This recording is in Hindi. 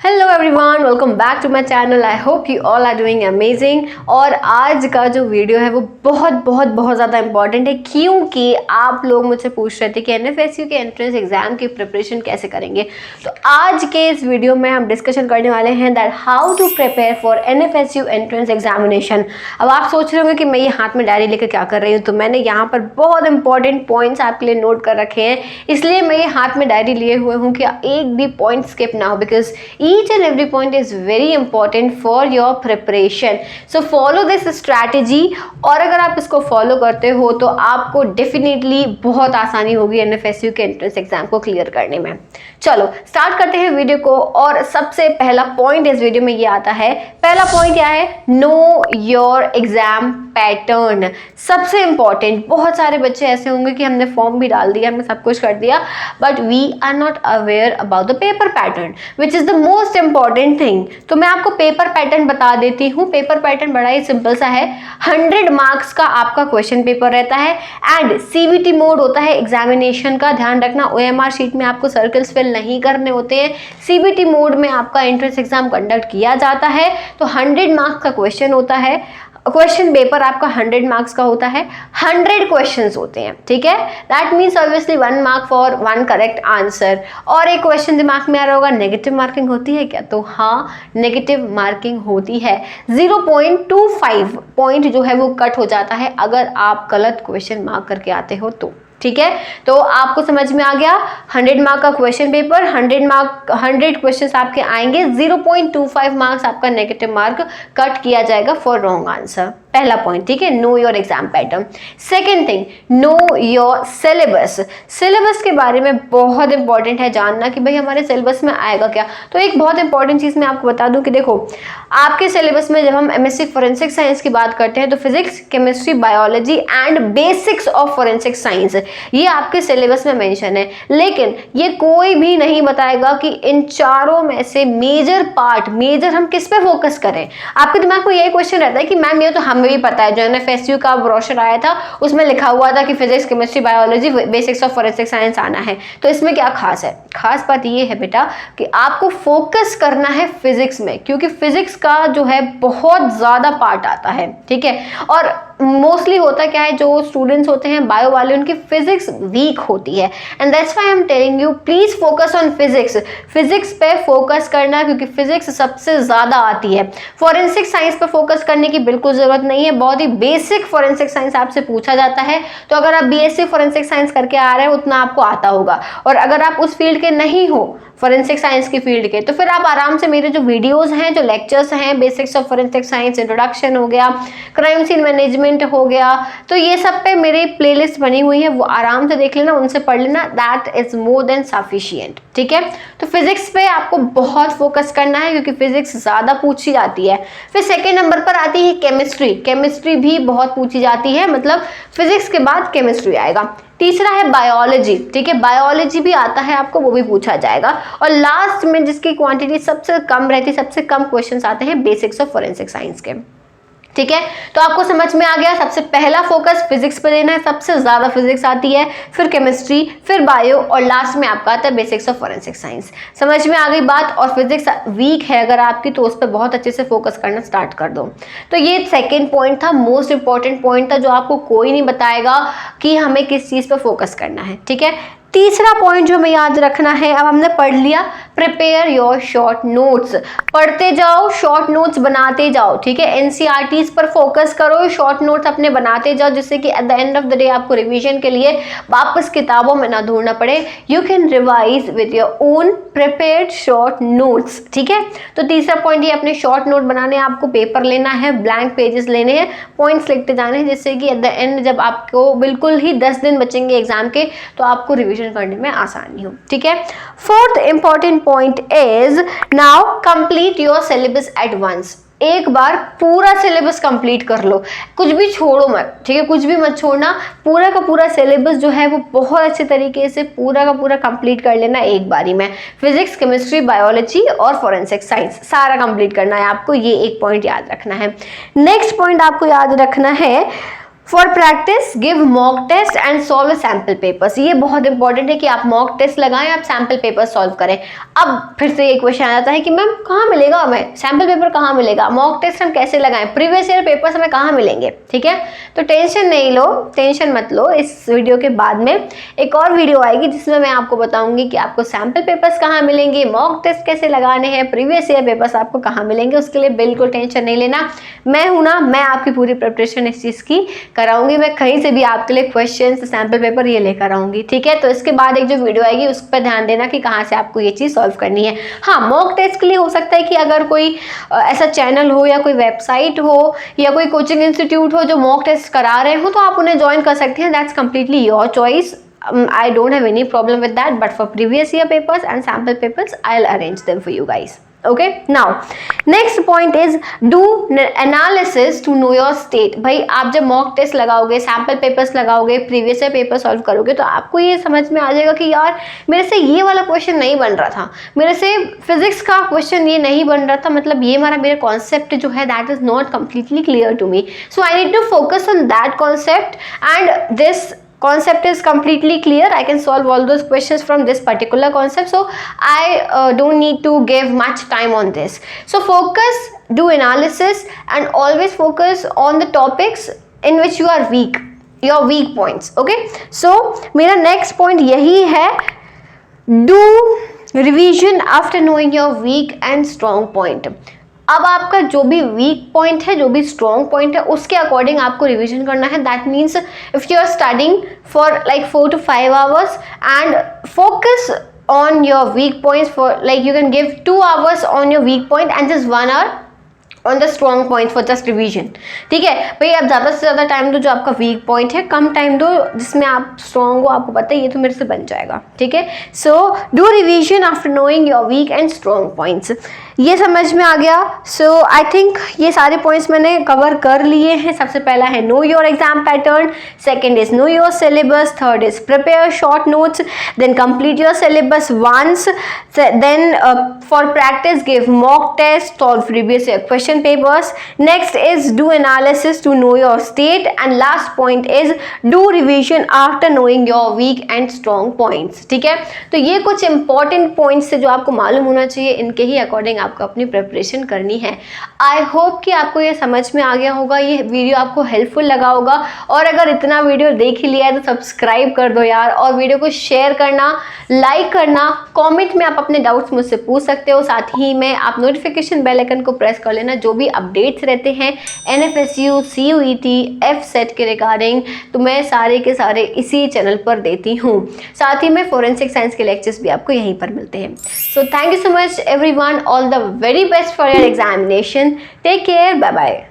Hello everyone, welcome back to my channel. I hope you all are doing amazing. और आज का जो वीडियो है वो बहुत ज़्यादा इंपॉर्टेंट है, क्योंकि आप लोग मुझसे पूछ रहे थे कि एनएफएसयू के एंट्रेंस एग्जाम की प्रिपरेशन कैसे करेंगे। तो आज के इस वीडियो में हम डिस्कशन करने वाले हैं that how to prepare for NFSU entrance examination. अब आप सोच रहे होंगे कि मैं ये हाथ में डायरी लेकर क्या कर रही हूँ, तो मैंने यहाँ पर बहुत इंपॉर्टेंट पॉइंट्स आपके लिए नोट कर रखे हैं, इसलिए मैं ये हाथ में डायरी लिए हुए हूँ कि एक भी पॉइंट स्किप ना हो, because each and every point is very important for your preparation. So follow this strategy, और अगर आप इसको फॉलो करते हो तो आपको डेफिनेटली बहुत आसानी होगी एनएफएसयू के एंट्रेंस एग्जाम को क्लियर करने में। चलो स्टार्ट करते हैं वीडियो को। और सबसे पहला पॉइंट इस वीडियो में ये आता है। पहला पॉइंट क्या है? Know your exam pattern. सबसे इंपॉर्टेंट, बहुत सारे बच्चे ऐसे होंगे कि हमने फॉर्म भी डाल दिया, हमने सब कुछ कर दिया, but we are not aware about the paper pattern which is the most important thing. तो मैं आपको पेपर पैटर्न बता देती हूँ। पेपर पैटर्न बड़ा ही सिंपल सा है। 100 मार्क्स का आपका क्वेश्चन पेपर रहता है एंड सीबीटी मोड होता है एग्जामिनेशन का। ध्यान रखना, ओएमआर शीट में आपको सर्कल्स फिल नहीं करने होते हैं। सीबीटी मोड में आपका एंट्रेंस एग्जाम कंडक्ट किया जाता है। तो 100 मार्क्स का क्वेश्चन होता है, क्वेश्चन पेपर आपका 100 मार्क्स का होता है, 100 क्वेश्चंस होते हैं, ठीक है। That means obviously 1 mark for 1 correct answer. और एक क्वेश्चन दिमाग में आ रहा होगा, नेगेटिव मार्किंग होती है क्या? तो हाँ, नेगेटिव मार्किंग होती है। 0.25 पॉइंट जो है वो कट हो जाता है अगर आप गलत क्वेश्चन मार्क करके आते हो तो, ठीक है। तो आपको समझ में आ गया, 100 मार्क का क्वेश्चन पेपर, 100 क्वेश्चंस आपके आएंगे, 0.25 मार्क्स आपका नेगेटिव मार्क कट किया जाएगा फॉर रॉन्ग आंसर। पहला पॉइंट, ठीक है, know your exam pattern. Second thing, no your syllabus. Syllabus के बारे में बहुत इंपॉर्टेंट है जानना कि भाई हमारे सिलेबस में आएगा क्या। तो एक बहुत इंपॉर्टेंट चीज मैं आपको बता दूं कि देखो, आपके सिलेबस में जब हम एमएससी फॉरेंसिक साइंस की बात करते हैं तो physics, chemistry, biology and basics of forensic science, ये आपके सिलेबस में मेंशन है। लेकिन ये कोई भी नहीं बताएगा कि इन चारों में से मेजर हम किस पे फोकस करें। आपके दिमाग में यही क्वेश्चन रहता है कि मैम ये तो हमें भी पता है, जो एनएफएसयू का ब्रोशर आया था उसमें लिखा हुआ था कि physics, chemistry, biology, basics of forensic science आना है, तो इसमें क्या खास है? खास बात ये है बेटा कि आपको फोकस करना है फिजिक्स में, क्योंकि फिजिक्स का जो है बहुत ज्यादा पार्ट आता है, ठीक है। और मोस्टली होता क्या है, जो स्टूडेंट्स होते हैं बायो वाले, उनकी फिजिक्स वीक होती है and that's why I am telling you please focus on physics. Physics पे फोकस करना, क्योंकि फिजिक्स सबसे ज्यादा आती है। फॉरेंसिक साइंस पे फोकस करने की बिल्कुल जरूरत नहीं है, बहुत ही बेसिक फॉरेंसिक साइंस आपसे पूछा जाता है। तो अगर आप बीएससी फॉरेंसिक साइंस करके आ रहे हैं उतना आपको आता होगा, और अगर आप उस फील्ड के नहीं हो, फॉरेंसिक साइंस की फील्ड के, तो फिर आप आराम से मेरे जो वीडियोस हैं, जो लेक्चर्स हैं, basics of forensic science, introduction हो गया, क्राइम सीन मैनेजमेंट हो गया, तो ये सब पे मेरी प्लेलिस्ट बनी हुई है, वो आराम से देख लेना, उनसे पढ़ लेना, that is more than sufficient, ठीक है। तो फिजिक्स पे आपको बहुत फोकस करना है क्योंकि फिजिक्स ज्यादा पूछी जाती है। फिर सेकेंड नंबर पर आती है केमिस्ट्री। केमिस्ट्री भी बहुत पूछी जाती है, मतलब फिजिक्स के बाद केमिस्ट्री आएगा। तीसरा है बायोलॉजी, ठीक है, बायोलॉजी भी आता है आपको, वो भी पूछा जाएगा। और लास्ट में जिसकी क्वांटिटी सबसे कम रहती है, सबसे कम क्वेश्चंस आते हैं बेसिक्स ऑफ फॉरेंसिक साइंस के, ठीक है। तो आपको समझ में आ गया, सबसे पहला फोकस फिजिक्स पे देना है, सबसे ज्यादा फिजिक्स आती है, फिर केमिस्ट्री, फिर बायो, और लास्ट में आपका आता है बेसिक्स ऑफ फॉरेंसिक साइंस। समझ में आ गई बात। और फिजिक्स वीक है अगर आपकी, तो उस पर बहुत अच्छे से फोकस करना स्टार्ट कर दो। तो ये सेकेंड पॉइंट था, मोस्ट इंपॉर्टेंट पॉइंट था, जो आपको कोई नहीं बताएगा कि हमें किस चीज पर फोकस करना है, ठीक है। तीसरा पॉइंट जो हमें याद रखना है, अब हमने पढ़ लिया, प्रिपेयर योर शॉर्ट नोट्स। पढ़ते जाओ, शॉर्ट नोट्स बनाते जाओ, ठीक है। एनसीईआरटीज पर फोकस करो, शॉर्ट नोट्स अपने बनाते जाओ, जिससे कि at the end of the day आपको रिवीजन के लिए वापस किताबों में ना ढूंढना पड़े। You can revise with your own prepared short notes, ठीक है। तो तीसरा पॉइंट ये, अपने शॉर्ट नोट बनाने, आपको पेपर लेना है, ब्लैंक पेजेस लेने हैं, पॉइंट्स लिखते जाने हैं, जिससे कि एट द एंड जब आपको बिल्कुल ही 10 दिन बचेंगे एग्जाम के, तो आपको रिवीजन करने में आसानी हो, ठीक है। Fourth important point is now complete your syllabus at once. एक बार पूरा सिलेबस कंप्लीट कर लो, कुछ भी छोड़ो मत, ठीक है, कुछ भी मत छोड़ना। पूरा का पूरा सिलेबस जो है वो बहुत अच्छे तरीके से पूरा का पूरा कंप्लीट कर लेना एक बारी में। फिजिक्स, केमिस्ट्री, बायोलॉजी और फॉरेंसिक साइंस सारा कंप्लीट करना है आपको, ये एक पॉइंट याद रखना है। नेक्स्ट पॉइंट आपको याद रखना है, for practice give mock test and solve sample papers. ये बहुत इंपॉर्टेंट है कि आप मॉक टेस्ट लगाएं, आप सैम्पल पेपर सॉल्व करें। अब फिर से ये क्वेश्चन आ जाता है कि मैम कहाँ मिलेगा, हमें सैम्पल पेपर कहाँ मिलेगा, मॉक टेस्ट हम कैसे लगाएं, प्रीवियस ईयर पेपर्स हमें कहाँ मिलेंगे। ठीक है, तो टेंशन नहीं लो, टेंशन मत लो। इस वीडियो के बाद में एक और वीडियो आएगी जिसमें मैं आपको बताऊंगी कि आपको सैम्पल पेपर्स कहाँ मिलेंगे, मॉक टेस्ट कैसे लगाने हैं, प्रीवियस ईयर पेपर्स आपको कहाँ मिलेंगे। उसके लिए बिल्कुल टेंशन नहीं लेना, मैं हूं ना, मैं आपकी पूरी प्रिपरेशन इस चीज़ की कराऊंगी। मैं कहीं से भी आपके लिए क्वेश्चन सैम्पल पेपर ये लेकर आऊंगी। ठीक है, तो इसके बाद एक जो वीडियो आएगी उस पर ध्यान देना कि कहाँ से आपको ये चीज़ सॉल्व करनी है। हाँ, मॉक टेस्ट के लिए हो सकता है कि अगर कोई ऐसा चैनल हो या कोई वेबसाइट हो या कोई कोचिंग इंस्टीट्यूट हो जो मॉक टेस्ट करा रहे हो तो आप उन्हें ज्वाइन कर सकते हैं। That's completely your choice. I don't have any problem with that, but for previous year papers and sample papers I'll arrange them for you guys. Okay, now next point is do analysis to know your state. भाई आप जब मॉक टेस्ट लगाओगे, सैम्पल पेपर्स लगाओगे, प्रीवियस ईयर पेपर सॉल्व करोगे तो आपको ये समझ में आ जाएगा कि यार मेरे से ये वाला क्वेश्चन नहीं बन रहा था, मेरे से फिजिक्स का क्वेश्चन ये नहीं बन रहा था, मतलब ये मेरा कॉन्सेप्ट जो है that is not completely clear to me, so I need to focus on that concept and this concept is completely clear. I can solve all those questions from this particular concept, so I don't need to give much time on this. So focus, do analysis and always focus on the topics in which you are weak, your weak points. Okay, so मेरा next point यही है, do revision after knowing your weak and strong point. अब आपका जो भी वीक पॉइंट है, जो भी स्ट्रॉन्ग पॉइंट है, उसके अकॉर्डिंग आपको रिवीजन करना है. That means if you are studying for like 4 to 5 hours and focus on your weak points, for like you can give 2 hours on your weak point and just 1 hour on the strong point for just revision. ठीक है भाई, आप ज़्यादा से ज़्यादा टाइम दो जो आपका वीक पॉइंट है, कम टाइम दो जिसमें आप स्ट्रॉन्ग हो, आपको पता है ये तो मेरे से बन जाएगा. ठीक है, so do revision after knowing your weak and strong points. ये समझ में आ गया. सो आई थिंक ये सारे पॉइंट्स मैंने कवर कर लिए हैं. सबसे पहला है know your exam pattern, second is know your syllabus, third is prepare short notes, then complete your syllabus once, then for practice give mock test, solve previous year question papers. Next is do analysis to know your state and last point is do revision after knowing your weak and strong points. ठीक है, तो ये कुछ इंपॉर्टेंट पॉइंट्स है जो आपको मालूम होना चाहिए. इनके ही अकॉर्डिंग आपको अपनी प्रिपरेशन करनी है. आई होप कि आपको ये समझ में आ गया होगा, ये वीडियो आपको हेल्पफुल लगा होगा. और अगर इतना वीडियो देख ही लिया है तो सब्सक्राइब कर दो यार, और वीडियो को शेयर करना, लाइक करना, कॉमेंट में आप अपने डाउट्स मुझसे पूछ सकते हो. साथ ही में आप नोटिफिकेशन बेल आइकन को प्रेस कर लेना. जो भी अपडेट्स रहते हैं NFSU, CUET, FSET के रिगार्डिंग तो मैं सारे के सारे इसी चैनल पर देती हूँ. साथ ही में फोरेंसिक साइंस के लेक्चर्स भी आपको यहीं पर मिलते हैं. So thank you so much everyone, all the very best for your examination. Take care, bye bye.